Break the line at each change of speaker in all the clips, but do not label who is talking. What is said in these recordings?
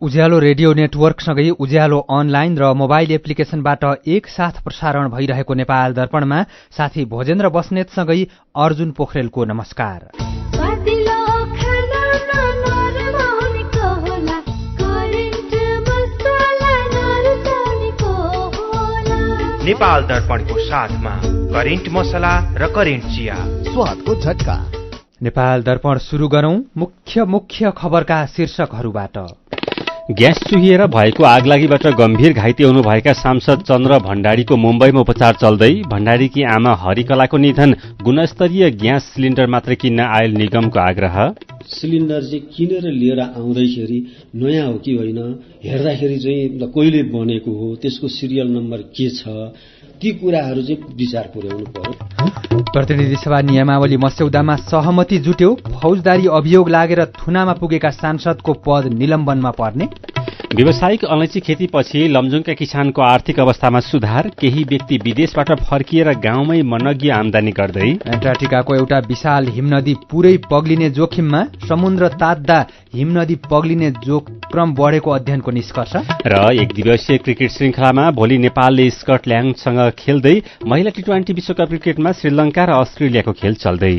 उज्यालो radio नेटवर्कसँगै उज्यालो online र mobile एप्लिकेशनबाट एकसाथ प्रसारण भइरहेको नेपाल दर्पणमा साथी भोजेन्द्र बस्नेतसँगै अर्जुन पोखरेलको नमस्कार।
नेपाल दर्पणको साथमा करेन्ट मसला र करेन्ट चिया
स्वादको झट्का।
नेपाल दर्पण सुरु गरौं मुख्य खबरका शीर्षकहरूबाट।
ग्यास चुहिएर भएको आगलागीबाट गम्भीर घाइते हुनुभएका सांसद चन्द्र भण्डारीको मुम्बईमा उपचार चल्दै। भण्डारीकी आमा हरिकलाको निधन। गुणस्तरीय ग्यास सिलिन्डर मात्र किन्न आयल निगमको आग्रह।
सिलिन्डर चाहिँ किनेर लिएर आउँदैखेरि नयाँ हो कि होइन हेर्दाखेरि चाहिँ कहिले बनेको हो, त्यसको सिरियल नम्बर के छ, ती कुराहरू चाहिँ विचार पुर्याउनु पर्यो।
प्रतिनिधि सभा नियमावली मस्यौदामा सहमति जुट्यो। फौजदारी अभियोग लागेर थुनामा पुगेका सांसदको पद निलम्बनमा पर्ने।
व्यावसायिक अलैँची खेतीपछि लमजुङका किसानको आर्थिक अवस्थामा सुधार। केही व्यक्ति विदेशबाट फर्किएर गाउँमै मनग्य आमदानी गर्दै।
एन्टार्क्टिकाको एउटा विशाल हिमनदी पुरै पग्लिने जोखिममा। समुद्र तात्दा हिमनदी पग्लिने जोक्रम बढेको अध्ययनको निष्कर्ष।
र एक दिवसीय क्रिकेट श्रृंखलामा भोलि नेपालले स्कटल्याण्डसँग खेल्दै। महिला टी20 विश्वकप क्रिकेटमा श्रीलंका र अस्ट्रेलियाको खेल चल्दै।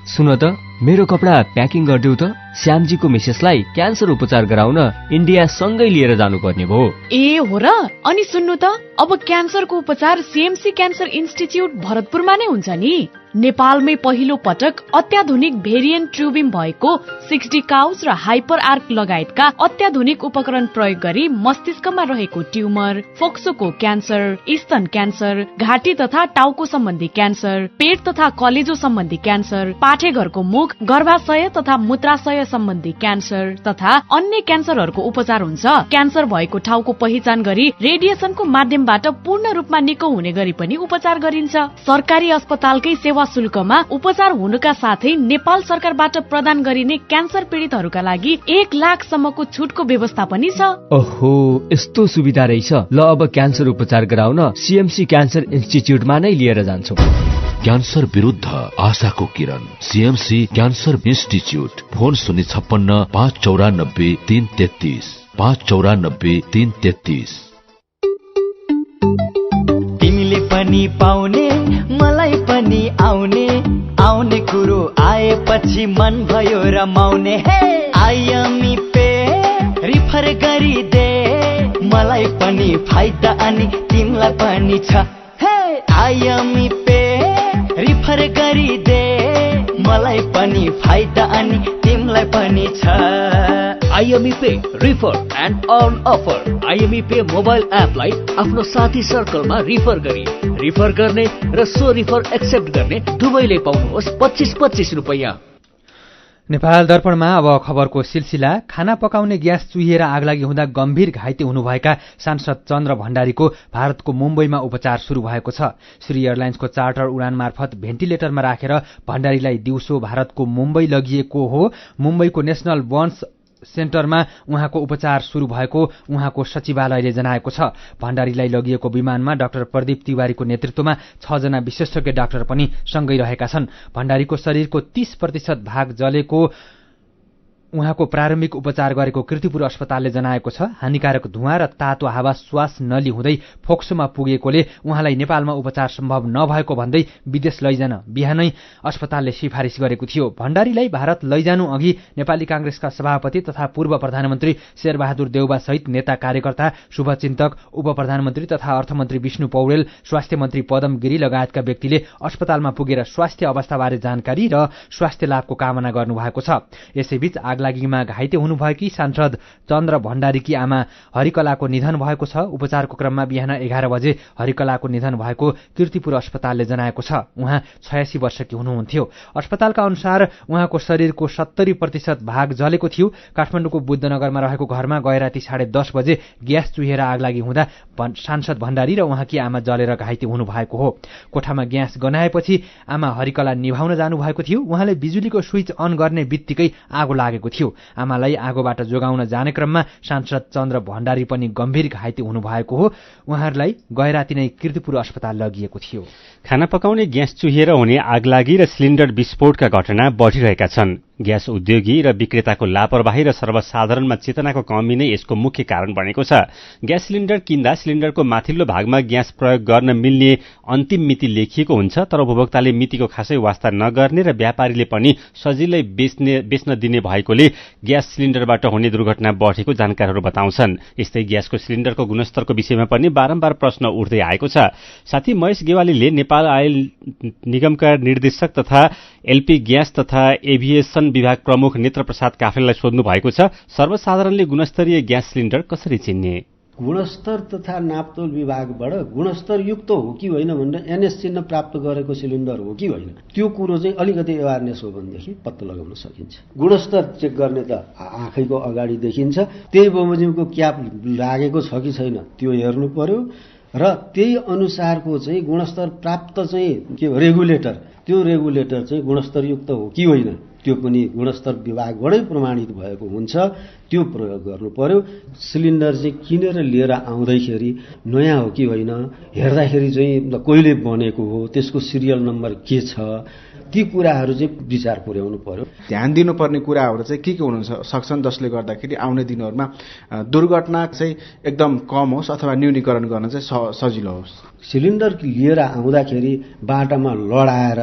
सुन त, मेरो कपडा प्याकिङ गरिदेऊ त। श्यामजीको मिसेसलाई क्यान्सर उपचार गराउन इन्डिया सँगै लिएर जानुपर्ने भयो।
ए हो र? अनि सुन्नु त, अब क्यान्सरको उपचार सीएमसी क्यान्सर इन्स्टिच्युट भरतपुरमा नै हुन्छ नि। नेपालमै पहिलो पटक अत्याधुनिक भेरिएन्ट ट्युबिम भएको 60 काउज र हाइपर आर्क लगायतका अत्याधुनिक उपकरण प्रयोग गरी मस्तिष्कमा रहेको ट्युमर, फोक्सोको क्यान्सर, स्तन क्यान्सर, घाँटी तथा टाउको सम्बन्धी क्यान्सर, पेट तथा कलेजो सम्बन्धी क्यान्सर, पाठेघरको मुख, गर्भाशय तथा मूत्राशय सम्बन्धी क्यान्सर तथा अन्य क्यान्सरहरूको उपचार हुन्छ। क्यान्सर भएको ठाउँको पहिचान गरी रेडिएसनको माध्यमबाट पूर्ण रूपमा निको हुने गरी पनि उपचार गरिन्छ। सरकारी अस्पतालकै सेवा शुल्कमा उपचार हुनुका साथै नेपाल सरकारबाट प्रदान गरिने क्यान्सर पीडितहरूका लागि 1 लाखसम्मको छुटको व्यवस्था पनि छ।
ओहो, यस्तो सुविधा रहेछ। ल, अब क्यान्सर उपचार गराउन सीएमसी क्यान्सर इन्स्टिच्युटमा नै लिएर जान्छौ।
क्यान्सर विरुद्ध आशाको किरण, सीएमसी क्यान्सर इन्स्टिच्युट। फोन 056 594 333 594 333।
तिमीले पनि पाउने मलाई पनि आउने कुरो आएपछि मन भयो रमाउने। आइएमई पे रिफर गरिदे, मलाई पनि फाइदा अनि तिमीलाई पनि छ। आइएमई पे रिफर गरिदे, मलाई पनि फाइदा अनि तिमीलाई पनि छ।
IME pay refer and earn offer. IME pay mobile एपलाई आफ्नो साथी सर्कलमा रिफर गर्ने र सो रिफर एक्सेप्ट गर्ने दुवैले पाउनुहोस् 25-25 रुपैयाँ।
नेपाल दर्पणमा अब खबरको सिलसिला। खाना पकाउने ग्यास चुहिएर आगलागी हुँदा गम्भीर घाइते हुनुभएका सांसद चन्द्र भण्डारीको भारतको मुम्बईमा उपचार शुरू भएको छ। श्री एयरलाइन्सको चार्टर उडान मार्फत भेन्टिलेटरमा राखेर भण्डारीलाई दिउँसो भारतको मुम्बई लगिएको हो। मुम्बईको नेशनल बर्न्स सेन्टरमा उहाँको उपचार शुरू भएको उहाँको सचिवालयले जनाएको छ। भण्डारीलाई लगिएको विमानमा डाक्टर प्रदीप तिवारीको नेतृत्वमा 6 जना विशेषज्ञ डाक्टर पनि सँगै रहेका छन्। भण्डारीको शरीरको 30% भाग जलेको उहाँको प्रारम्भिक उपचार गरेको कीर्तिपुर अस्पतालले जनाएको छ। हानिकारक धुवाँ र तातो हावा श्वास नली हुँदै फोक्सोमा पुगेकोले उहाँलाई नेपालमा उपचार सम्भव नभएको भन्दै विदेश लैजान बिहानै अस्पतालले सिफारिस गरेको थियो। भण्डारीलाई भारत लैजानु अघि नेपाली कांग्रेसका सभापति तथा पूर्व प्रधानमन्त्री शेरबहादुर देउबा सहित नेता कार्यकर्ता, शुभचिन्तक, उप प्रधानमन्त्री तथा अर्थमन्त्री विष्णु पौडेल, स्वास्थ्य मन्त्री पदम गिरी लगायतका व्यक्तिले अस्पतालमा पुगेर स्वास्थ्य अवस्थाबारे जानकारी र स्वास्थ्य लाभको कामना गर्नुभएको छ। यसैबीच आगलागीमा घाइते हुनुभएकी सांसद चन्द्र भण्डारीकी आमा हरिकलाको निधन भएको छ। उपचारको क्रममा बिहान 11 बजे हरिकलाको निधन भएको कीर्तिपुर अस्पतालले जनाएको छ। उहाँ 86 वर्षकी हुनुहुन्थ्यो। अस्पतालका अनुसार उहाँको शरीरको 70% भाग जलेको थियो। काठमाडौँको बुद्धनगरमा रहेको घरमा गएराती 10:30 बजे ग्यास चुहिएर आगलागी हुँदा सांसद भण्डारी र उहाँकी आमा जलेर घाइते हुनुभएको हो। कोठामा ग्यास गनाएपछि आमा हरिकला निभाउन जानुभएको थियो। उहाँले बिजुलीको स्विच अन गर्ने बित्तिकै आगो लागेको थियो। आमालाई आगोबाट जोगाउन जाने क्रममा सांसद चन्द्र भण्डारी पनि गम्भीर घाइते हुनुभएको हो। उहाँहरूलाई गएराती नै कीर्तिपुर अस्पताल लगिएको थियो।
खाना पकाउने ग्यास चुहिएर हुने आगलागी र सिलिन्डर विस्फोटका घटना बढ़िरहेका छन्। ग्यास उद्योगी र विक्रेताको लापरवाही र सर्वसाधारणमा चेतनाको कमी नै यसको मुख्य कारण बनेको छ। ग्यास सिलिन्डर किन्दा सिलिन्डरको माथिल्लो भागमा ग्यास प्रयोग गर्न मिल्ने अन्तिम मिति लेखिएको हुन्छ, तर उपभोक्ताले मितिको खासै वास्ता नगर्ने र व्यापारीले पनि सजिलै बेच्न दिने भएकोले ग्यास सिलिन्डरबाट हुने दुर्घटना बढेको जानकारहरू बताउँछन्। यस्तै ग्यासको सिलिन्डरको गुणस्तरको विषयमा पनि बारम्बार प्रश्न उठ्दै आएको छ। साथी महेश गेवालीले नेपाल आयल निगमका निर्देशक तथा एलपी ग्यास तथा एभिएसन विभाग प्रमुख नेत्र प्रसाद काफ्लेलाई सोध्नु भएको छ, सर्वसाधारणले गुणस्तरीय ग्यास सिलिन्डर कसरी चिन्ने?
गुणस्तर तथा नापतोल विभागबाट गुणस्तरयुक्त हो कि होइन भनेर एनएस चिन्ह प्राप्त गरेको सिलिन्डर हो कि होइन, त्यो कुरो चाहिँ अलिकति एवारनेस हो भनेदेखि पत्ता लगाउन सकिन्छ। गुणस्तर चेक गर्ने त आँखैको अगाडि देखिन्छ, त्यही बमोजिमको क्याप लागेको छ कि छैन त्यो हेर्नु पर्यो र त्यही अनुसारको चाहिँ गुणस्तर प्राप्त चाहिँ के रेगुलेटर, त्यो रेगुलेटर चाहिँ गुणस्तरयुक्त हो कि होइन त्यो पनि गुणस्तर विभागबाटै प्रमाणित भएको हुन्छ, त्यो प्रयोग गर्नु पर्यो। सिलिन्डर चाहिँ किनेर लिएर आउँदैखेरि नयाँ हो कि होइन हेर्दाखेरि चाहिँ कहिले बनेको हो, त्यसको सिरियल नम्बर के छ, ती कुराहरू चाहिँ विचार पुर्याउनु पर्यो।
ध्यान दिनुपर्ने कुराहरू चाहिँ के हुन सक्छन् जसले गर्दाखेरि आउने दिनहरूमा दुर्घटना चाहिँ एकदम कम होस् अथवा न्यूनीकरण गर्न चाहिँ सजिलो होस्।
सिलिन्डर लिएर आउँदाखेरि बाटामा लडाएर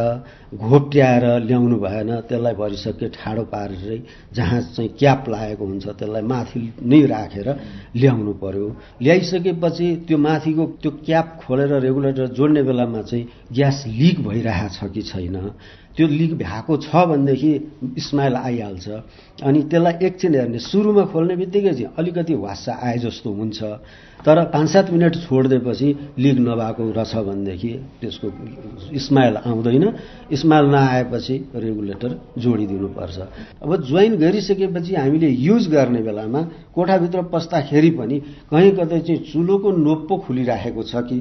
घोप्ट्याएर ल्याउनु भएन, त्यसलाई भरिसके ठाडो पारेर जहाँ चाहिँ क्याप लागेको हुन्छ त्यसलाई माथि नै राखेर ल्याउनु पर्यो। ल्याइसकेपछि त्यो माथिको त्यो क्याप खोलेर रेगुलेटर जोड्ने बेलामा चाहिँ ग्यास लिक भइरहेछ कि छैन, त्यो लिक भएको छ भनेदेखि स्माइल आइहाल्छ। अनि त्यसलाई एकछिन हेर्ने, सुरुमा खोल्ने बित्तिकै चाहिँ अलिकति वास्सा आए जस्तो हुन्छ, तर 5-7 मिनट छोडिदिएपछि लिक नभएको रहेछ भनेदेखि त्यसको स्माइल आउँदैन। स्माइल नआएपछि रेगुलेटर जोडिदिनुपर्छ। अब जोइन गरिसकेपछि हामीले युज गर्ने बेलामा कोठाभित्र पस्दाखेरि पनि कहीँ कतै चाहिँ चुलोको नोप पो खुलिराखेको छ कि,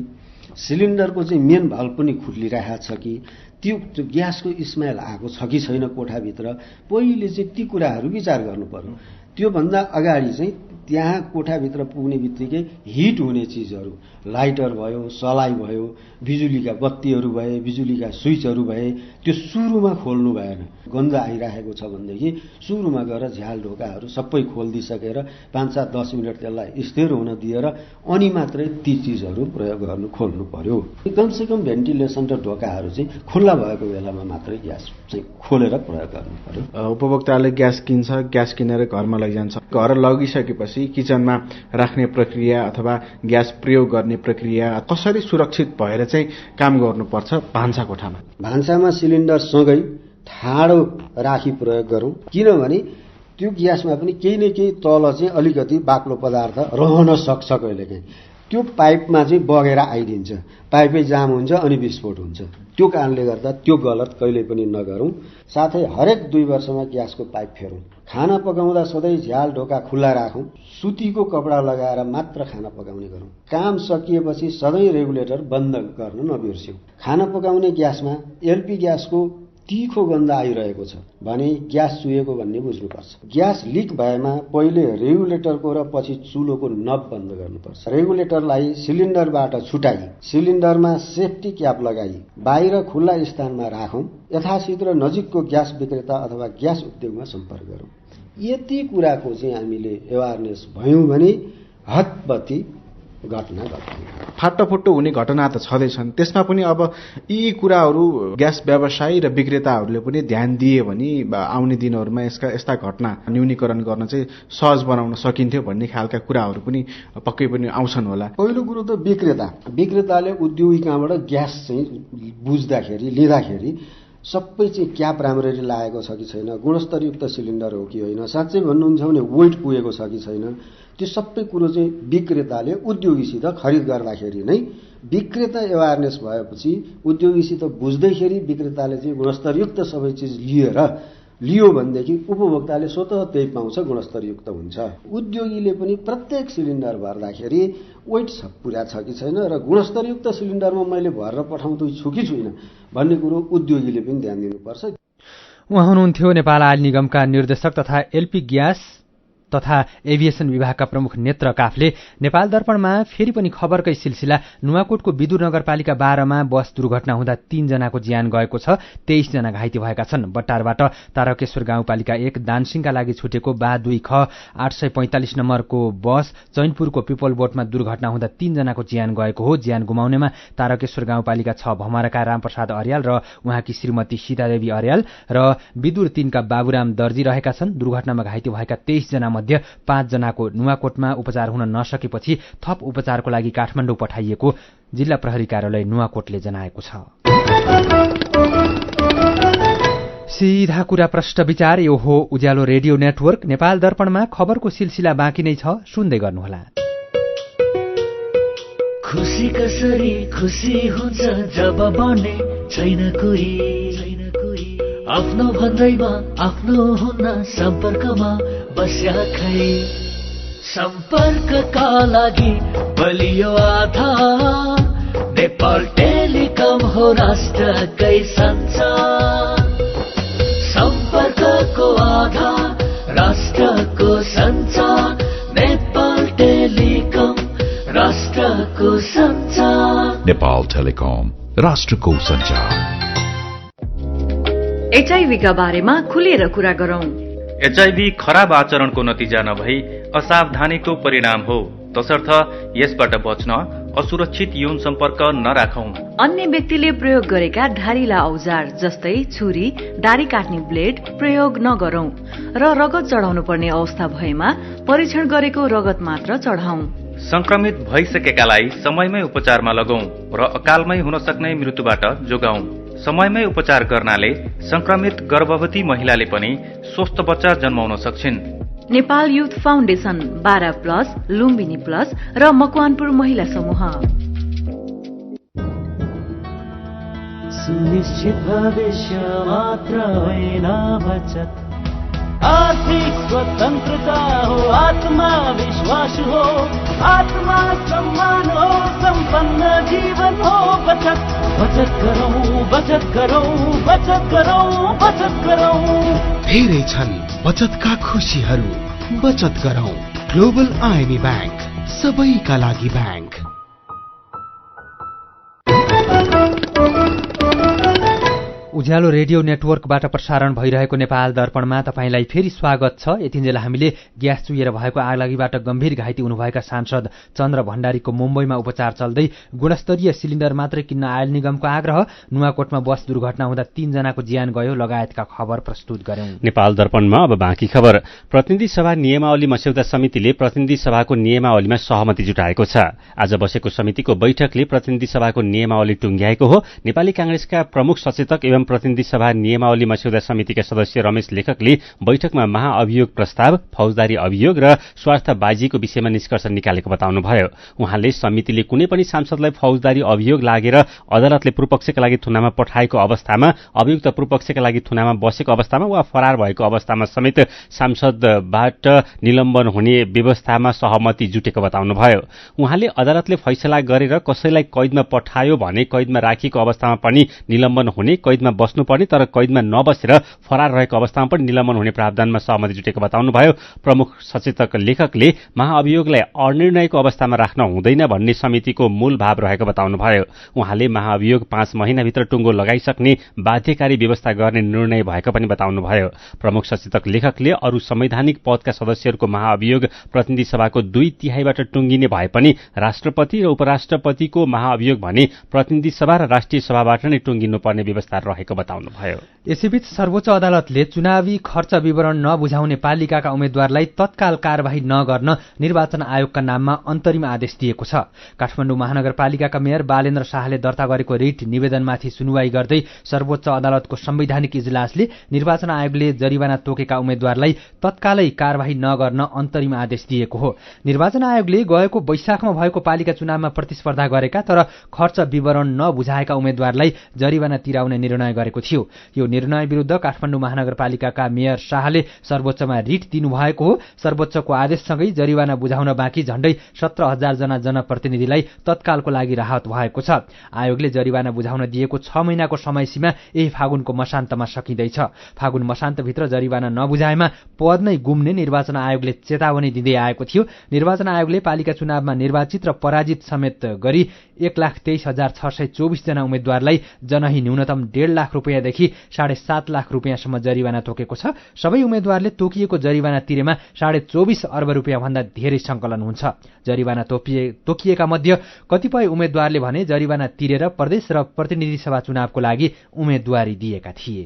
सिलिन्डरको चाहिँ मेन भाल्भ पनि खुलिरहेको छ कि, त्यो ग्यासको स्मेल आएको छ कि छैन कोठाभित्र, पहिले चाहिँ ती कुराहरू विचार गर्नु पर्यो। त्योभन्दा अगाडि चाहिँ त्यहाँ कोठाभित्र पुग्ने बित्तिकै हिट हुने चिजहरू, लाइटर भयो, सलाई भयो, बिजुलीका बत्तीहरू भए, बिजुलीका स्विचहरू भए, त्यो सुरुमा खोल्नु भएन। गन्ध आइरहेको छ भनेदेखि सुरुमा गएर झ्याल ढोकाहरू सबै खोलिदिइसकेर 5-7-10 मिनट त्यसलाई स्थिर हुन दिएर अनि मात्रै ती चिजहरू प्रयोग गर्नु खोल्नु पर्यो। कमसेकम भेन्टिलेसन र ढोकाहरू चाहिँ खुल्ला भएको बेलामा मात्रै ग्यास चाहिँ खोलेर प्रयोग गर्नु पर्यो।
उपभोक्ताले ग्यास किन्छ, ग्यास किनेर घरमा लैजान्छ, घर लगिसकेपछि किचनमा राख्ने प्रक्रिया अथवा ग्यास प्रयोग गर्ने प्रक्रिया कसरी सुरक्षित भएर चाहिँ काम गर्नुपर्छ भान्सा कोठामा?
भान्सामा सिलिन्डरसँगै ठाडो राखी प्रयोग गरौँ, किनभने त्यो ग्यासमा पनि केही न केही तल चाहिँ अलिकति बाक्लो पदार्थ रहन सक्छ कहिलेकाहीँ, त्यो पाइपमा चाहिँ बगेर आइदिन्छ, पाइपै जाम हुन्छ अनि विस्फोट हुन्छ। त्यो कारणले गर्दा त्यो गलत कहिले पनि नगरौँ। साथै हरेक 2 वर्षमा ग्यासको पाइप फेरौँ। खाना पकाउँदा सधैँ झ्याल ढोका खुल्ला राखौँ, सुतीको कपडा लगाएर मात्र खाना पकाउने गरौँ। काम सकिएपछि सधैँ रेगुलेटर बन्द गर्न नबिर्स्यौँ। खाना पकाउने ग्यासमा एलपी ग्यासको तीखो गन्ध आइरहेको छ भने ग्यास चुहेको भन्ने बुझ्नुपर्छ। ग्यास लिक भएमा पहिले रेगुलेटरको र पछि चुलोको नब बन्द गर्नुपर्छ। रेगुलेटरलाई सिलिन्डरबाट छुटाई सिलिन्डरमा सेफ्टी क्याप लगाई बाहिर खुल्ला स्थानमा राखौँ। यथाशीघ्र नजिकको ग्यास विक्रेता अथवा ग्यास उद्योगमा सम्पर्क गरौँ। यति कुराको चाहिँ हामीले एवारनेस भयौँ भने हतपति घटना घट्दैन।
फाटोफुट्टो हुने घटना त छँदैछन्, त्यसमा पनि अब यी कुराहरू ग्यास व्यवसायी र विक्रेताहरूले पनि ध्यान दिए भने आउने दिनहरूमा यस्ता घटना न्यूनीकरण गर्न चाहिँ सहज बनाउन सकिन्थ्यो भन्ने खालका कुराहरू पनि पक्कै पनि आउँछन् होला।
पहिलो कुरो त विक्रेताले उद्योगी कहाँबाट ग्यास चाहिँ बुझ्दाखेरि लिँदाखेरि सबै चाहिँ क्याप राम्ररी लागेको छ कि छैन, गुणस्तरयुक्त सिलिन्डर हो कि होइन, साँच्चै भन्नुहुन्छ भने वेट पुगेको छ कि छैन, त्यो सबै कुरो चाहिँ विक्रेताले उद्योगीसित खरिद गर्दाखेरि नै विक्रेता एवारनेस भएपछि उद्योगीसित बुझ्दैखेरि विक्रेताले चाहिँ गुणस्तरयुक्त सबै चिज लियो भनेदेखि उपभोक्ताले स्वतः त्यही पाउँछ, गुणस्तरयुक्त हुन्छ। उद्योगीले पनि प्रत्येक सिलिन्डर भर्दाखेरि वेट पुरा छ कि छैन र गुणस्तरयुक्त सिलिन्डरमा मैले भरेर पठाउँदै छु कि छुइनँ भन्ने कुरो उद्योगीले पनि ध्यान दिनुपर्छ।
उहाँ हुनुहुन्थ्यो नेपाल आयल निगमका निर्देशक तथा एलपी ग्यास तथा एभिएसन विभागका प्रमुख नेत्र काफले नेपाल दर्पणमा फेरि पनि खबरकै सिलसिला नुवाकोटको विदुर नगरपालिका 12 मा बस दुर्घटना हुँदा 3 जनाको ज्यान गएको छ, 23 जना घाइते भएका छन्। बट्टारबाट तारकेश्वर गाउँपालिका 1 दानसिंहका लागि छुटेको बा 2 ख 845 नम्बरको बस चैनपुरको पिपलबोटमा दुर्घटना हुँदा 3 जनाको ज्यान गएको हो। ज्यान गुमाउनेमा तारकेश्वर गाउँपालिका 6 भमराका रामप्रसाद अर्याल र उहाँकी श्रीमती सीतादेवी अर्याल र विदुर 3 का बाबुराम दर्जी रहेका छन्। दुर्घटनामा घाइते भएका 23 जना मध्ये 5 जनाको नुवाकोटमा उपचार हुन नसकेपछि थप उपचारको लागि काठमाडौँ पठाइएको जिल्ला प्रहरी कार्यालय नुवाकोटले जनाएको छ। सीधा कुरा प्रश्न विचार यो हो उज्यालो रेडियो नेटवर्क। नेपाल दर्पणमा खबरको सिलसिला बाँकी नै छ, सुन्दै गर्नुहोला।
खुसी कसरी खुसी हुन्छ जब बने छैन कोही, आफ्नो भन्दैमा आफ्नो हुन्न सम्पर्कमा बस्या खै। सम्पर्कका लागि बलियो आधार नेपाल टेलिकम हो राष्ट्रकै सञ्चार। सम्पर्कको आधार राष्ट्रको सञ्चार नेपाल टेलिकम राष्ट्रको सञ्चार।
नेपाल टेलिकम राष्ट्रको सञ्चार।
एचआईभीका बारेमा खुलेर कुरा गरौं।
एचआईभी खराब आचरणको नतिजा नभई असावधानीको परिणाम हो, तसर्थ यसबाट बच्न असुरक्षित यौन सम्पर्क नराखौं।
अन्य व्यक्तिले प्रयोग गरेका धारिला औजार जस्तै छुरी, दारी काट्ने ब्लेड प्रयोग नगरौं र रगत चढाउनु पर्ने अवस्था भएमा परीक्षण गरेको रगत मात्र चढाउँ।
संक्रमित भइसकेकालाई समयमै उपचारमा लगौं र अकालमै हुन सक्ने मृत्युबाट जोगाउँ। समयमै उपचार गर्नाले संक्रमित गर्भवती महिलाले पनि स्वस्थ बच्चा जन्माउन सक्छिन्।
Nepal youth foundation 12+ Lumbini plus र मकवानपुर महिला समूह।
सुनिश्चित भविष्य मात्र होइन बचत, आर्थिक स्वतन्त्रता हो, आत्मविश्वास हो, आत्मा सम्मान हो, सम्पन्न जीवन हो। बचत बचत गरौँ, बचत गरौँ, बचत गरौँ, बचत गरौँ।
धेरै छन् बचतका खुशीहरू, बचत गरौँ। ग्लोबल आईएमई बैंक, सबैका लागि बैंक।
उज्यालो रेडियो नेटवर्कबाट प्रसारण भइरहेको नेपाल दर्पणमा तपाईंलाई फेरि स्वागत छ। यतिन्जेल हामीले ग्यास चुहिएर भएको आगलागीबाट गम्भीर घाइते हुनुभएका सांसद चन्द्र भण्डारीको मुम्बईमा उपचार चल्दै गुणस्तरीय सिलिन्डर मात्रै किन्न आयल निगमको आग्रह, नुवाकोटमा बस दुर्घटना हुँदा 3 जनाको ज्यान गयो लगायतका खबर प्रस्तुत गर्यौं।
नेपाल दर्पणमा अब बाँकी खबर। प्रतिनिधि सभा नियमावली मस्यौदा समितिले प्रतिनिधि सभाको नियमावलीमा सहमति जुटाएको छ। आज बसेको समितिको बैठकले प्रतिनिधि सभाको नियमावली टुंग्याएको हो। नेपाली कांग्रेसका प्रमुख सचेतक एवं प्रतिनिधि सभा नियमावली मस्यौदा समितिका सदस्य रमेश लेखकले बैठकमा महाअभियोग प्रस्ताव, फौजदारी अभियोग र स्वार्थ बाजीको विषयमा निष्कर्ष निकालेको बताउनुभयो। उहाँले समितिले कुनै पनि सांसदलाई फौजदारी अभियोग लागेर अदालतले पूर्वपक्षका लागि थुनामा पठाएको अवस्थामा, अभियुक्त पूर्वपक्षका लागि थुनामा बसेको अवस्थामा वा फरार भएको अवस्थामा समेत सांसदबाट निलम्बन हुने व्यवस्थामा सहमति जुटेको बताउनुभयो। उहाँले अदालतले फैसला गरेर कसैलाई कैदमा पठायो भने कैदमा राखिएको अवस्थामा पनि निलम्बन हुने, कैदमा बस्नुपर्ने तर कैदमा नबसेर फरार रहेको अवस्थामा पनि निलम्बन हुने प्रावधानमा सहमति जुटेको बताउनुभयो। प्रमुख सचेतक लेखकले महाअभियोगलाई अनिर्णयको अवस्थामा राख्न हुँदैन भन्ने समितिको मूल भाव रहेको बताउनुभयो। उहाँले महाअभियोग 5 महिनाभित्र टुङ्गो लगाइसक्ने बाध्यकारी व्यवस्था गर्ने निर्णय भएको पनि बताउनुभयो। प्रमुख सचेतक लेखकले अरू संवैधानिक पदका सदस्यहरूको महाअभियोग प्रतिनिधि सभाको 2/3बाट टुङ्गिने भए पनि राष्ट्रपति र उपराष्ट्रपतिको महाअभियोग भने प्रतिनिधि सभा र राष्ट्रिय सभाबाट नै टुङ्गिनुपर्ने व्यवस्था रहेको बताउनुभयो।
यसैबीच सर्वोच्च अदालतले चुनावी खर्च विवरण नबुझाउने पालिकाका उम्मेद्वारलाई तत्काल कार्यवाही नगर्न निर्वाचन आयोगका नाममा अन्तरिम आदेश दिएको छ। काठमाडौँ महानगरपालिकाका मेयर बालेन्द्र शाहले दर्ता गरेको रिट निवेदनमाथि सुनवाई गर्दै सर्वोच्च अदालतको संवैधानिक इजलासले निर्वाचन आयोगले जरिवाना तोकेका उम्मेद्वारलाई तत्कालै कार्यवाही नगर्न अन्तरिम आदेश दिएको हो। निर्वाचन आयोगले गएको वैशाखमा भएको पालिका चुनावमा प्रतिस्पर्धा गरेका तर खर्च विवरण नबुझाएका उम्मेद्वारलाई जरिवाना तिराउने निर्णय निर्णय गरेको थियो। यो निर्णय विरुद्ध काठमाडौँ महानगरपालिकाका मेयर शाहले सर्वोच्चमा रिट दिनुभएको हो। सर्वोच्चको आदेशसँगै जरिवाना बुझाउन बाँकी झण्डै 17,000 जना जनप्रतिनिधिलाई तत्कालको लागि राहत भएको छ। आयोगले जरिवाना बुझाउन दिएको 6 महिनाको समय सीमा यही फागुनको मसान्तमा सकिँदैछ। फागुन मसान्तभित्र जरिवाना नबुझाएमा पद नै गुम्ने निर्वाचन आयोगले चेतावनी दिँदै आएको थियो। निर्वाचन आयोगले पालिका चुनावमा निर्वाचित र पराजित समेत गरी 1,23,624 जना उम्मेद्वारलाई जनही न्यूनतम 1.5 लाख रुपियाँदेखि 7.5 लाख रुपियाँसम्म जरिवाना तोकेको छ। सबै उम्मेद्वारले तोकिएको जरिवाना तिरेमा 24.5 अर्ब रुपियाँ भन्दा धेरै संकलन हुन्छ। जरिवाना तोकिएका मध्ये कतिपय उम्मेद्वारले भने जरिवाना तिरेर प्रदेश र प्रतिनिधि सभा चुनावको लागि उम्मेद्वारी दिएका थिए।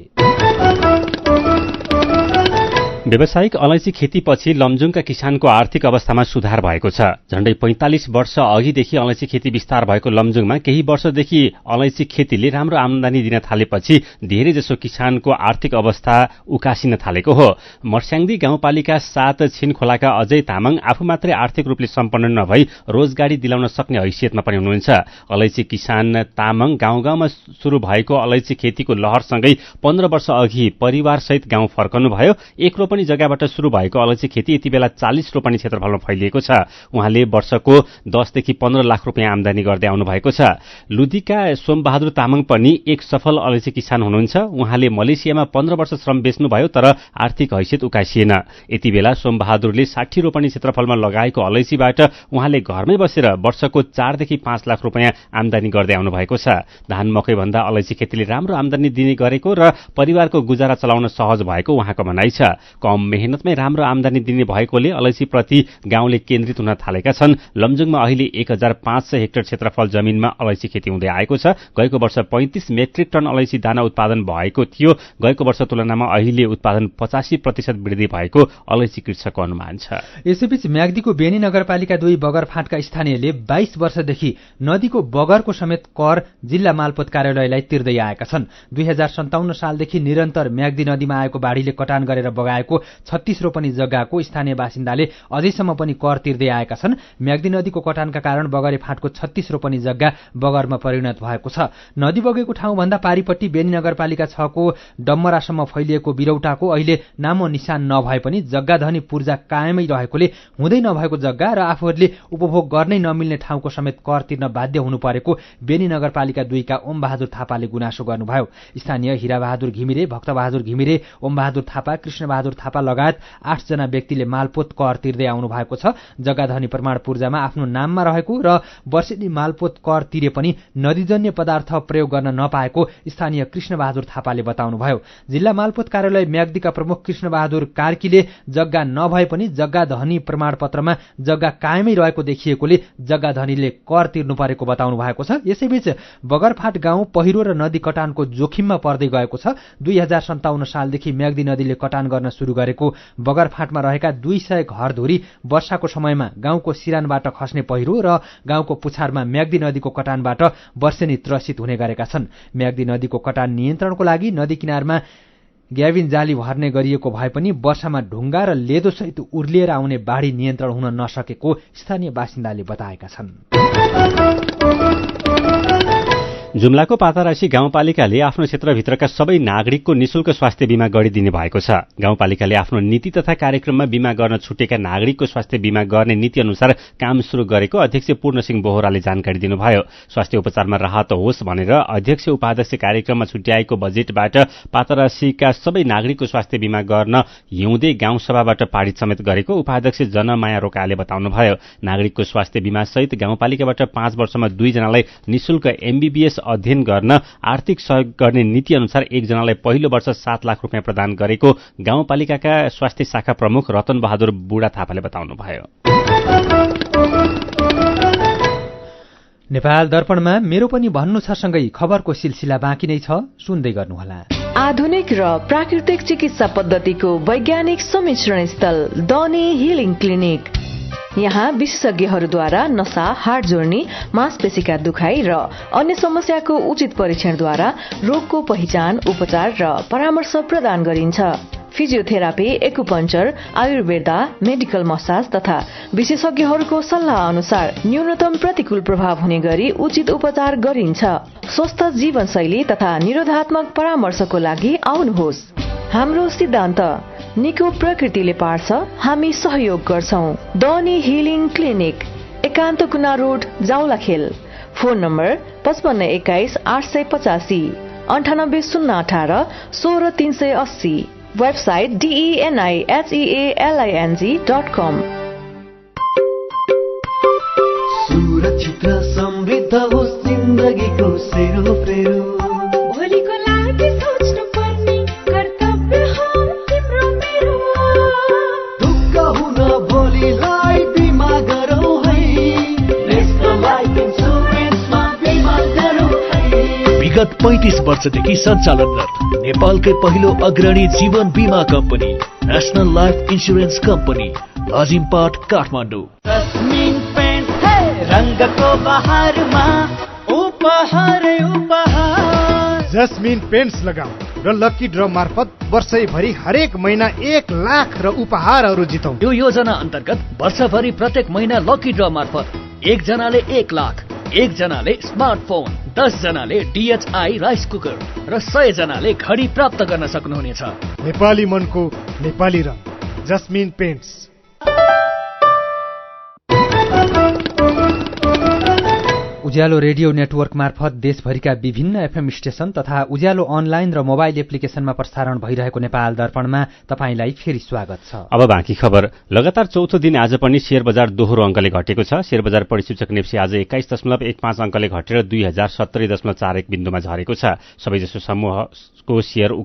व्यावसायिक अलैँची खेतीपछि लमजुङका किसानको आर्थिक अवस्थामा सुधार भएको छ। झण्डै 45 वर्ष अघिदेखि अलैँची खेती विस्तार भएको लमजुङमा केही वर्षदेखि अलैँची खेतीले राम्रो आमदानी दिन थालेपछि धेरैजसो किसानको आर्थिक अवस्था उकासिन थालेको हो। मर्स्याङदी गाउँपालिका 7 छिनखोलाका अजय तामाङ आफू मात्रै आर्थिक रूपले सम्पन्न नभई रोजगारी दिलाउन सक्ने हैसियतमा पनि हुनुहुन्छ। अलैँची किसान तामाङ गाउँ गाउँमा सुरु भएको अलैँची खेतीको लहरसँगै 15 वर्ष अघि परिवारसहित गाउँ फर्कनुभयो। एक रोपनी जग्गाबाट सुरु भएको अलैँची खेती यति बेला 40 रोपनी क्षेत्रफलमा फैलिएको छ। उहाँले वर्षको 10 देखि 15 लाख रुपियाँ आमदानी गर्दै आउनु भएको छ। लुदीका सोमबहादुर तामाङ पनि एक सफल अलैँची किसान हुनुहुन्छ। उहाँले मलेसियामा 15 वर्ष श्रम बेच्नुभयो तर आर्थिक हैसियत उकासिएन। यति बेला सोमबहादुरले 60 रोपनी क्षेत्रफलमा लगाएको अलैँचीबाट उहाँले घरमै बसेर वर्षको 4 देखि 5 लाख रुपियाँ आमदानी गर्दै आउनु भएको छ। धान मकै भन्दा अलैँची खेतीले राम्रो आमदानी दिने गरेको र परिवारको गुजारा चलाउन सहज भएको उहाँको भनाइ छ। कम मेहनतमै राम्रो आमदानी दिने भएकोले अलैँचीप्रति गाउँले केन्द्रित हुन थालेका छन्। लमजुङमा अहिले 1,500 हेक्टर क्षेत्रफल जमिनमा अलैँची खेती हुँदै आएको छ। गएको वर्ष 35 मेट्रिक टन अलैँची दाना उत्पादन भएको थियो। गएको वर्ष तुलनामा अहिले उत्पादन 85% वृद्धि भएको अलैँची कृषकको अनुमान छ।
यसैबीच म्याग्दीको बेनी नगरपालिका 2 बगरफाँटका स्थानीयले 22 वर्षदेखि नदीको बगरको समेत कर जिल्ला मालपोत कार्यालयलाई तिर्दै आएका छन्। 2057 सालदेखि निरन्तर म्याग्दी नदीमा आएको बाढीले कटान गरेर बगाएको 36 रोपनी जग्गाको स्थानीय बासिन्दाले अझैसम्म पनि कर तिर्दै आएका छन्। म्याग्दी नदीको कटानका कारण बगरे फाँटको 36 रोपनी जग्गा बगरमा परिणत भएको छ। नदी बगेको ठाउँभन्दा पारिपट्टि बेनी नगरपालिका 6 को डम्मरासम्म फैलिएको बिरौटाको अहिले नामो निशान नभए पनि जग्गा धनी पूर्जा कायमै रहेकोले हुँदै नभएको जग्गा र आफूहरूले उपभोग गर्नै नमिल्ने ठाउँको समेत कर तिर्न बाध्य हुनु परेको बेनी नगरपालिका 2 का ओम बहादुर थापाले गुनासो गर्नुभयो। स्थानीय हिराबहादुर घिमिरे, भक्तबहादुर घिमिरे, ओम बहादुर थापा, कृष्ण बहादुर थापा लगायत 8 जना व्यक्तिले मालपोत कर तिर्दै आउनु भएको छ। जग्गाधनी प्रमाण पूर्जामा आफ्नो नाममा रहेको र वर्षेनी मालपोत कर तिरे पनि नदीजन्य पदार्थ प्रयोग गर्न नपाएको स्थानीय कृष्ण बहादुर थापाले बताउनुभयो। जिल्ला मालपोत कार्यालय म्याग्दीका प्रमुख कृष्ण बहादुर कार्कीले जग्गा नभए पनि जग्गाधनी प्रमाणपत्रमा जग्गा कायमै रहेको देखिएकोले जग्गाधनीले कर तिर्नु परेको बताउनु भएको छ। यसैबीच बगरफाँट गाउँ पहिरो र नदी कटानको जोखिममा पर्दै गएको छ। 2057 सालदेखि म्याग्दी नदीले कटान गर्न सुरु गरेको बगरफाँटमा रहेका 200 घरधुरी वर्षाको समयमा गाउँको सिरानबाट खस्ने पहिरो र गाउँको पुछारमा म्याग्दी नदीको कटानबाट वर्षेनी त्रसित हुने गरेका छन्। म्याग्दी नदीको कटान नियन्त्रणको लागि नदी किनारमा ग्याबिन जाली भर्ने गरिएको भए पनि वर्षामा ढुङ्गा र लेदोसहित उर्लिएर आउने बाढी नियन्त्रण हुन नसकेको स्थानीय बासिन्दाले बताएका छन्।
जुम्लाको पातारासी गाउँपालिकाले आफ्नो क्षेत्रभित्रका सबै नागरिकको निशुल्क स्वास्थ्य बीमा गरिदिने भएको छ। गाउँपालिकाले आफ्नो नीति तथा कार्यक्रममा बीमा गर्न छुटेका नागरिकको स्वास्थ्य बीमा गर्ने नीति अनुसार काम शुरू गरेको अध्यक्ष पूर्णसिंह बोहराले जानकारी दिनुभयो। स्वास्थ्य उपचारमा राहत होस् भनेर अध्यक्ष उपाध्यक्ष कार्यक्रममा छुट्याएको बजेटबाट पातारासीका सबै नागरिकको स्वास्थ्य बीमा गर्न हिउँदे गाउँसभाबाट पारित समेत गरेको उपाध्यक्ष जनमाया रोकाले बताउनुभयो। नागरिकको स्वास्थ्य बीमा सहित गाउँपालिकाबाट 5 वर्षमा 2 जनालाई निशुल्क एमबीबीएस अध्ययन गर्न आर्थिक सहयोग गर्ने नीति अनुसार 1 जनालाई पहिलो वर्ष 7 लाख रुपियाँ प्रदान गरेको गाउँपालिकाका स्वास्थ्य शाखा प्रमुख रतन बहादुर बुढा थापाले बताउनुभयो।
नेपाल दर्पणमा मेरो पनि भन्नु छ सँगै खबरको सिलसिला बाँकी नै छ, सुन्दै गर्नुहोला।
आधुनिक र प्राकृतिक चिकित्सा पद्धतिको वैज्ञानिक सम्मिश्रण स्थल डनी हिलिङ क्लिनिक। यहाँ विशेषज्ञहरूद्वारा नसा, हाड जोड्नी, मांसपेशीका दुखाइ र अन्य समस्याको उचित परीक्षणद्वारा रोगको पहिचान, उपचार र परामर्श प्रदान गरिन्छ। Physiotherapy, acupuncture, Ayurveda, medical massage तथा विशेषज्ञहरूको सल्लाह अनुसार न्यूनतम प्रतिकूल प्रभाव हुने गरी उचित उपचार गरिन्छ। स्वस्थ जीवनशैली तथा निरोधात्मक परामर्शको लागि आउनुहोस्। हाम्रो सिद्धान्त निको प्रकृतिले पार्छ, हामी सहयोग गर्छौं। डनी हिलिङ क्लिनिक, एकान्त कुना road, Jawalakhel. Phone number 5521 885, 98 018 16 380। Website denihealing.com।
सुरक्षित र समृद्ध होस् जिन्दगीको सेरोफेरो,
भोलिको लागि सोच्नु पर्ने कर्तव्य हो तिम्रो मेरो।
ढुक्क हुन भोलिलाई बिमा गरौँ है, नेशनल लाइफ इन्सुरेन्समा बिमा गरौँ है।
विगत 35 वर्षदेखि सञ्चालनरत नेपालकै पहिलो अग्रणी जीवन बीमा company national life insurance company, Lazimpat, Kathmandu.
Jasmine paint रङ्गको बहारमा उपहार उपहार।
जस्मिन पेन्ट्स लगाऊ र लकी ड्र मार्फत वर्षैभरि हरेक महिना 1 लाख र उपहारहरू जितौं।
यो योजना अन्तर्गत वर्षभरि प्रत्येक महिना लकी ड्र मार्फत 1 जनाले 1 लाख, 1 जनाले स्मार्टफोन, 10 जनाले DHI राइस कुकर र 100 जनाले घडी प्राप्त गर्न सक्नुहुनेछ।
नेपाली मनको नेपाली रङ, जस्मिन पेन्ट्स।
उज्यालो रेडियो नेटवर्क मार्फत देशभरिका विभिन्न FM स्टेशन तथा उज्यालो अनलाइन र मोबाइल एप्लिकेशनमा प्रसारण भइरहेको नेपाल दर्पणमा तपाईंलाई फेरि स्वागत छ।
अब बाँकी खबर। लगातार चौथो दिन आज पनि शेयर बजार दोहोरो अङ्कले घटेको छ। शेयर बजार परिसूचक नेप्सी आज 21.15 अङ्कले घटेर 2070.41 बिन्दुमा झरेको छ। सबैजसो समूहको शेयर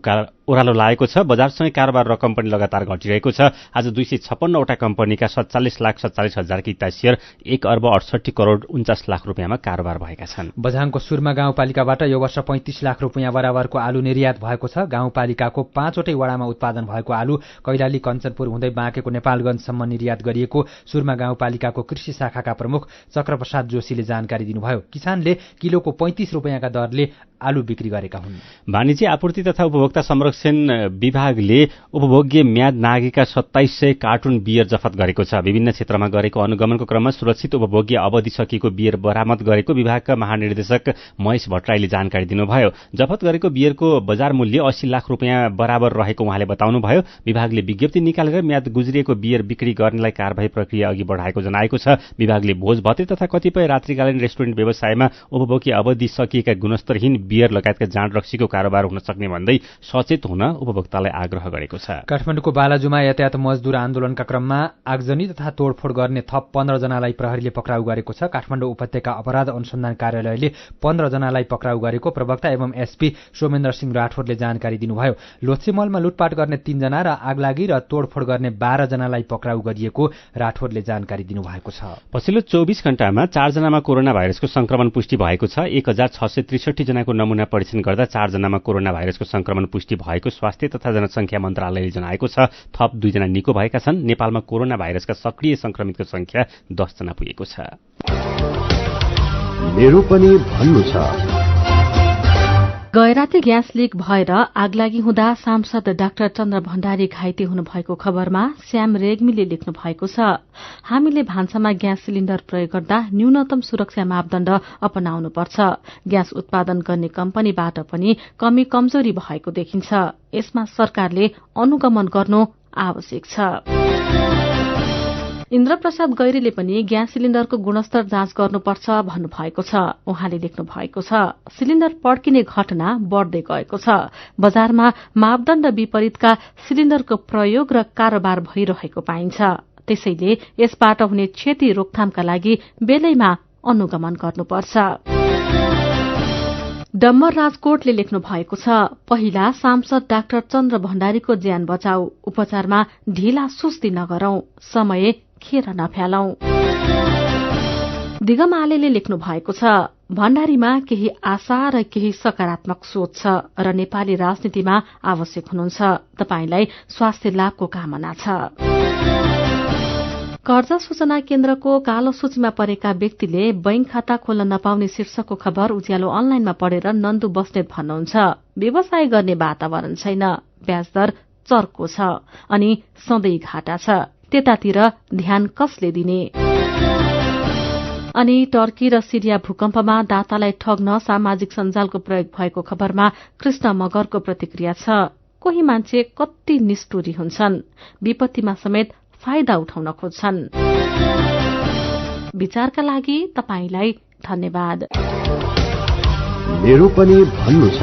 ओह्रालो लागेको छ। बजारसँगै कारोबार रकम पनि लगातार घटिरहेको छ। आज 256 वटा कम्पनीका 47,47,000 किता शेयर 1 अर्ब 68 करोड 49 लाख रुपियाँमा कारोबार भएका छन्।
बझाङको सुरमा गाउँपालिकाबाट यो वर्ष 35 लाख रुपियाँ बराबरको आलु निर्यात भएको छ। गाउँपालिकाको 5 वटै वडामा उत्पादन भएको आलु कैलाली, कञ्चनपुर हुँदै बाँकेको नेपालगञ्जसम्म निर्यात गरिएको सुरमा गाउँपालिकाको कृषि शाखाका प्रमुख चक्रप्रसाद जोशीले जानकारी दिनुभयो। किसानले किलोको 35 रुपियाँका दरले आलु बिक्री गरेका हुन्।
वाणिज्य आपूर्ति तथा उपभोक्ता संरक्षण विभागले उपभोग्य म्याद नागेका 2700 कार्टुन बियर जफत गरेको छ। विभिन्न क्षेत्रमा गरेको अनुगमनको क्रममा सुरक्षित उपभोग्य अवधि सकिएको बियर बरामद गरेको विभागका महानिर्देशक महेश भट्टराईले जानकारी दिनुभयो। जफत गरेको बियरको बजार मूल्य 80 लाख रुपियाँ बराबर रहेको उहाँले बताउनुभयो। विभागले विज्ञप्ति निकालेर म्याद गुज्रिएको बियर बिक्री गर्नेलाई कारबाही प्रक्रिया अघि बढाएको जनाएको छ। विभागले भोज भत्ते तथा कतिपय रात्रिकालीन रेस्टुरेन्ट व्यवसायमा उपभोग्य अवधि सकिएका गुणस्तरहीन बियर लगायतका जाँड रक्सीको कारोबार हुन सक्ने भन्दै सचेत हुन उपभोक्तालाई आग्रह गरेको छ।
काठमाडौँको बालाजुमा यातायात मजदुर आन्दोलनका क्रममा आगजनी तथा तोडफोड गर्ने थप 15 जनालाई प्रहरीले पक्राउ गरेको छ। काठमाडौँ उपत्यका अपराध अनुसन्धान कार्यालयले 15 जनालाई पक्राउ गरेको प्रवक्ता एवं एसपी सोमेन्द्र सिंह राठौरले जानकारी दिनुभयो। लोछेमलमा लुटपाट गर्ने 3 जना र आगलागी र तोडफोड गर्ने 12 जनालाई पक्राउ गरिएको राठौरले जानकारी दिनुभएको छ।
पछिल्लो 24 घण्टामा 4 जनामा कोरोना भाइरसको संक्रमण पुष्टि भएको छ। 1663 जनाको नमूना परीक्षण गर्दा 4 जनामा कोरोना भाइरसको संक्रमण पुष्टि भएको स्वास्थ्य तथा जनसंख्या मन्त्रालयले जनाएको छ। थप 2 जना निको भएका छन्। नेपालमा कोरोना भाइरसका सक्रिय संक्रमितको संख्या 10 जना पुगेको छ।
मेरो पनि भन्नु छ।
गैराती ग्यास लिक भएर आगलागी हुँदा सांसद डाक्टर चन्द्र भण्डारी घाइते हुनुभएको खबरमा श्याम रेग्मीले लेख्नु भएको छ। हामीले भान्सामा ग्यास सिलिण्डर प्रयोग गर्दा न्यूनतम सुरक्षा मापदण्ड अपनाउनुपर्छ। ग्यास उत्पादन गर्ने कम्पनीबाट पनि कमी कमजोरी भएको देखिन्छ। यसमा सरकारले अनुगमन गर्नु आवश्यक छ। इन्द्रप्रसाद गैरीले पनि ग्यास सिलिण्डरको गुणस्तर जाँच गर्नुपर्छ भन्नुभएको छ। उहाँले लेख्नु भएको छ, सिलिण्डर पड्किने घटना बढ्दै गएको छ। बजारमा मापदण्ड विपरीतका सिलिण्डरको प्रयोग र कारोबार भइरहेको पाइन्छ। त्यसैले यसबाट हुने क्षति रोकथामका लागि बेलैमा अनुगमन गर्नुपर्छ। डम्बर राजकोटले लेख्नु भएको छ, पहिला सांसद डाक्टर चन्द्र भण्डारीको ज्यान बचाऊ, उपचारमा ढिला सुस्ती नगरौं, समय खेर नफ्यालौं। दिगमालेले लेख्नु भएको छ, भण्डारीमा केही आशा र केही सकारात्मक सोच छ र नेपाली राजनीतिमा आवश्यक हुनुहुन्छ। तपाईंलाई स्वास्थ्य लाभको कामना छ। कर्जा सूचना केन्द्रको कालो सूचीमा परेका व्यक्तिले बैंक खाता खोल्न नपाउने शीर्षकको खबर उज्यालो अनलाइनमा पढेर नन्दु बस्नेत भन्नुहुन्छ, व्यवसाय गर्ने वातावरण छैन, ब्याज दर चर्को छ अनि सधैँ घाटा छ। त्यतातिर ध्यान कसले दिने? अनि टर्की र सिरिया भूकम्पमा दातालाई ठग्न सामाजिक सञ्जालको प्रयोग भएको खबरमा कृष्ण मगरको प्रतिक्रिया छ। कोही मान्छे कति निष्ठुरी हुन्छन्, विपत्तिमा समेत फाइदा उठाउन खोज्छन्। विचारका लागि तपाईलाई धन्यवाद।
मेरो पनि भन्नु छ।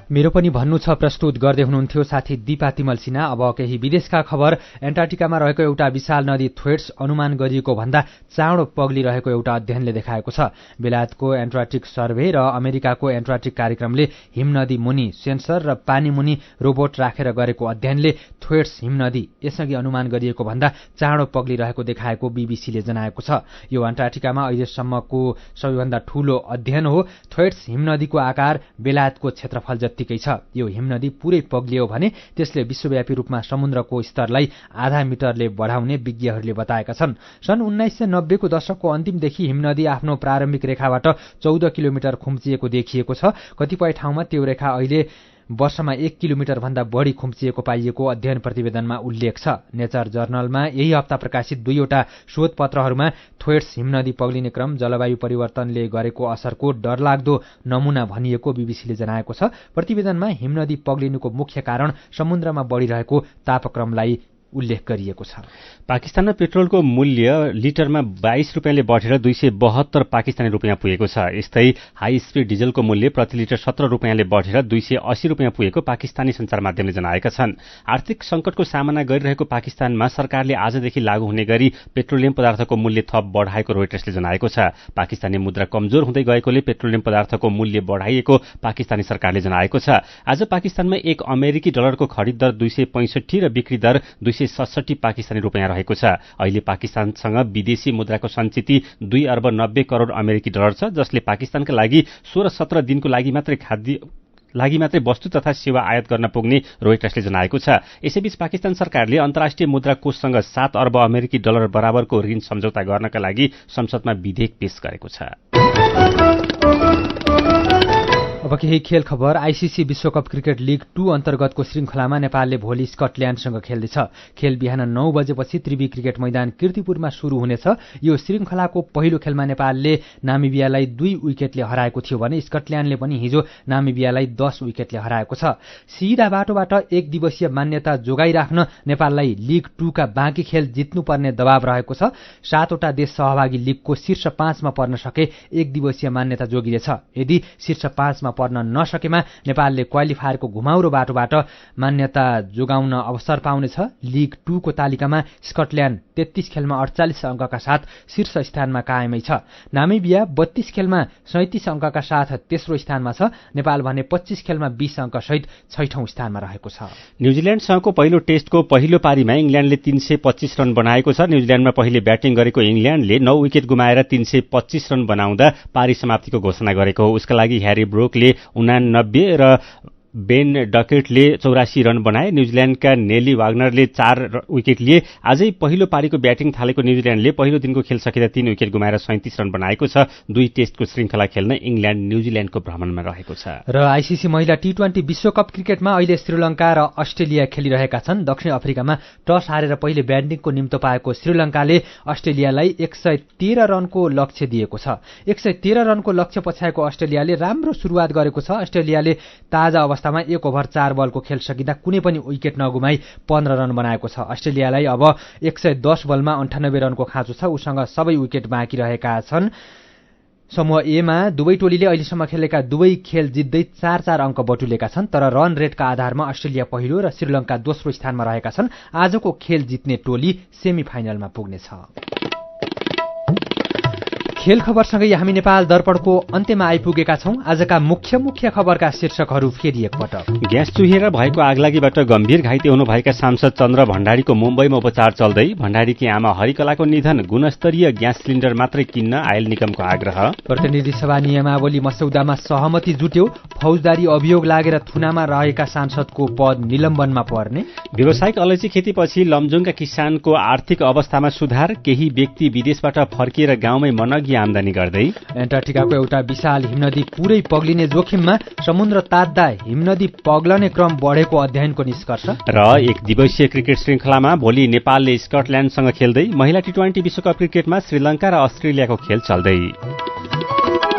मेरो पनि भन्नु छ प्रस्तुत गर्दै हुनुहुन्थ्यो साथी दीपा तिमल सिन्हा। अब केही विदेशका खबर। एन्टार्क्टिकामा रहेको एउटा विशाल नदी थ्वेट्स अनुमान गरिएको भन्दा चाँडो पग्लिरहेको एउटा अध्ययनले देखाएको छ। बेलायतको एन्टार्क्टिक सर्भे र अमेरिकाको एन्टार्क्टिक कार्यक्रमले हिमनदी मुनि सेन्सर र पानी मुनि रोबोट राखेर गरेको अध्ययनले थ्वेट्स हिमनदी यसअघि अनुमान गरिएको भन्दा चाँडो पग्लिरहेको देखाएको बीबीसीले जनाएको छ। यो एन्टार्क्टिकामा अहिलेसम्मको सबैभन्दा ठूलो अध्ययन हो। थ्वेट्स हिमनदीको आकार बेलायतको क्षेत्रफल जत्तिकै छ। यो हिमनदी पुरै पग्लियो भने त्यसले विश्वव्यापी रूपमा समुद्रको स्तरलाई आधा मिटरले बढाउने विज्ञहरूले बताएका छन्। सन् 1990 को दशकको अन्तिमदेखि हिमनदी आफ्नो प्रारम्भिक रेखाबाट 14 किलोमिटर खुम्चिएको देखिएको छ। कतिपय ठाउँमा त्यो रेखा अहिले वर्षमा 1 किलोमिटर भन्दा बढी खुम्चिएको पाइएको अध्ययन प्रतिवेदनमा उल्लेख छ। नेचर जर्नलमा यही हप्ता प्रकाशित 2वटा शोधपत्रहरूमा थ्वेट्स हिमनदी पग्लिने क्रम जलवायु परिवर्तनले गरेको असरको डरलाग्दो नमूना भनिएको बीबीसीले जनाएको छ। प्रतिवेदनमा हिमनदी पग्लिनुको मुख्य कारण समुद्रमा बढिरहेको तापक्रमलाई उल्लेख गरिएको छ।
पाकिस्तानमा पेट्रोलको मूल्य लिटरमा 22 रुपियाँले बढेर 272 पाकिस्तानी रुपियाँ पुगेको छ। यस्तै हाई स्पिड डिजलको मूल्य प्रति लिटर 17 रुपियाँले बढेर 280 रुपियाँ पुगेको पाकिस्तानी सञ्चार माध्यमले जनाएका छन्। आर्थिक संकटको सामना गरिरहेको पाकिस्तानमा सरकारले आजदेखि लागू हुने गरी पेट्रोलियम पदार्थको मूल्य थप बढाएको रोइटर्सले जनाएको छ। पाकिस्तानी मुद्रा कमजोर हुँदै गएकोले पेट्रोलियम पदार्थको मूल्य बढाइएको पाकिस्तानी सरकारले जनाएको छ। आज पाकिस्तानमा एक अमेरिकी डलरको खरिद दर 265 र बिक्री दर 267 पाकिस्तानी रुपियाँ रहेको छ। अहिले पाकिस्तानसँग विदेशी मुद्राको सञ्चिति 2 अर्ब 90 करोड अमेरिकी डलर छ, जसले पाकिस्तानका लागि 16-17 दिनको लागि मात्रै वस्तु तथा सेवा आयात गर्न पुग्ने रोइटर्सले जनाएको छ। यसैबीच पाकिस्तान सरकारले अन्तर्राष्ट्रिय मुद्रा कोषसँग 7 अर्ब अमेरिकी डलर बराबरको ऋण सम्झौता गर्नका लागि संसदमा विधेयक पेश गरेको छ।
अब केही खेल खबर। आईसीसी विश्वकप क्रिकेट लीग 2 अन्तर्गतको श्रृङ्खलामा नेपालले भोलि स्कटल्याण्डसँग खेल्दैछ। खेल बिहान 9 बजेपछि त्रिवी क्रिकेट मैदान कीर्तिपुरमा शुरू हुनेछ। यो श्रृङ्खलाको पहिलो खेलमा नेपालले नामिबियालाई 2 विकेटले हराएको थियो भने स्कटल्याण्डले पनि हिजो नामिबियालाई 10 विकेटले हराएको छ। सिधा बाटोबाट एक दिवसीय मान्यता जोगाइराख्न नेपाललाई लीग 2 का बाँकी खेल जित्नुपर्ने दबाव रहेको छ। 7वटा देश सहभागी लीगको शीर्ष 5 मा पर्न सके एक दिवसीय मान्यता जोगिनेछ। यदि शीर्ष 5 मा पर्न नसकेमा नेपालले क्वालिफायरको घुमाउरो बाटोबाट मान्यता जोगाउन अवसर पाउनेछ। लीग 2 को तालिकामा स्कटल्याण्ड 33 खेलमा 48 अङ्कका साथ शीर्ष स्थानमा कायमै छ। नामिबिया 32 खेलमा 37 अङ्कका साथ तेस्रो स्थानमा छ। नेपाल भने 25 खेलमा 20 अङ्क सहित 6औं स्थानमा रहेको छ।
न्यूजील्याण्डसँगको पहिलो टेस्टको पहिलो पारीमा इङ्ल्याण्डले 325 रन बनाएको छ। न्यूजील्याण्डमा पहिले ब्याटिङ गरेको इङ्ल्याण्डले 9 विकेट गुमाएर 325 रन बनाउँदा पारी समाप्तिको घोषणा गरेको हो। उसका लागि ह्यारी ब्रोकले 89 र बेन डकेटले 84 रन बनाए। न्यूजील्याण्डका नेली वाग्नरले 4 विकेट लिए। आजै पहिलो पारीको ब्याटिङ थालेको न्यूजील्याण्डले पहिलो दिनको खेल सकिँदा 3 विकेट गुमाएर 37 रन बनाएको छ। 2 टेस्टको श्रृङ्खला खेल्न इङ्ल्याण्ड न्यूजील्याण्डको भ्रमणमा रहेको छ।
र आईसीसी महिला T20 विश्वकप क्रिकेटमा अहिले श्रीलङ्का र अस्ट्रेलिया खेलिरहेका छन्। दक्षिण अफ्रिकामा टस हारेर पहिले ब्याटिङको निम्तो पाएको श्रीलङ्काले अस्ट्रेलियालाई 113 रनको लक्ष्य दिएको छ। 113 रनको लक्ष्य पछ्याएको अस्ट्रेलियाले राम्रो सुरुवात गरेको छ। अस्ट्रेलियाले ताजा अवस्थामा 1 ओभर 4 बलको खेल सकिँदा कुनै पनि विकेट नगुमाई 15 रन बनाएको छ। अस्ट्रेलियालाई अब 110 बलमा 98 रनको खाँचो छ। उसँग सबै विकेट बाँकी रहेका छन्। समूह ए मा दुवै टोलीले अहिलेसम्म खेलेका दुवै खेल जित्दै 4-4 अङ्क बटुलेका छन्। तर रन रेटका आधारमा अस्ट्रेलिया पहिलो र श्रीलङ्का दोस्रो स्थानमा रहेका छन्। आजको खेल जित्ने टोली सेमी फाइनलमा पुग्नेछ। खेल खबरसँगै हामी नेपाल दर्पणको अन्त्यमा आइपुगेका छौं। आजका मुख्य खबरका शीर्षकहरू फेरि एकपटक।
ग्यास चुहिएर भएको आगलागीबाट गम्भीर घाइते हुनुभएका सांसद चन्द्र भण्डारीको मुम्बईमा उपचार चल्दै। भण्डारीकी आमा हरिकलाको निधन। गुणस्तरीय ग्यास सिलिन्डर मात्रै किन्न आयल निगमको आग्रह।
प्रतिनिधि सभा नियमावली मस्यौदामा सहमति जुट्यो। फौजदारी अभियोग लागेर थुनामा रहेका सांसदको पद निलम्बनमा पर्ने।
व्यावसायिक अलैँची खेतीपछि लमजुङका किसानको आर्थिक अवस्थामा सुधार। केही व्यक्ति विदेशबाट फर्किएर गाउँमै मनगी पुँजी आमदानी गर्दै
एन्टार्क्टिकाको एउटा विशाल हिमनदी पूरै पग्लिने जोखिममा समुद्र तात्दा हिमनदी पग्लने क्रम बढेको अध्ययनको निष्कर्ष
र एक दिवसीय क्रिकेट श्रृङ्खलामा भोलि नेपालले स्कटल्याण्डसँग खेल्दै महिला टी20 विश्वकप क्रिकेटमा श्रीलङ्का र अस्ट्रेलियाको खेल चल्दै।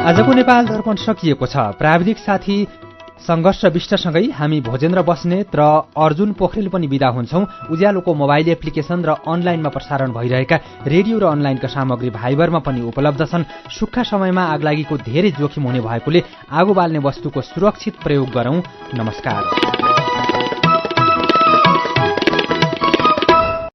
आजको नेपाल दर्पण सकिएको छ। प्राविधिक साथी संघर्ष विष्टसँगै हामी भोजेन्द्र बस्नेत र अर्जुन पोखरेल पनि बिदा हुन्छौं। उज्यालोको मोबाइल एप्लिकेशन र अनलाइनमा प्रसारण भइरहेका रेडियो र अनलाइनका सामग्री भाइबरमा पनि उपलब्ध छन्। सुक्खा समयमा आगलागीको धेरै जोखिम हुने भएकोले आगो बाल्ने वस्तुको सुरक्षित प्रयोग गरौं। नमस्कार।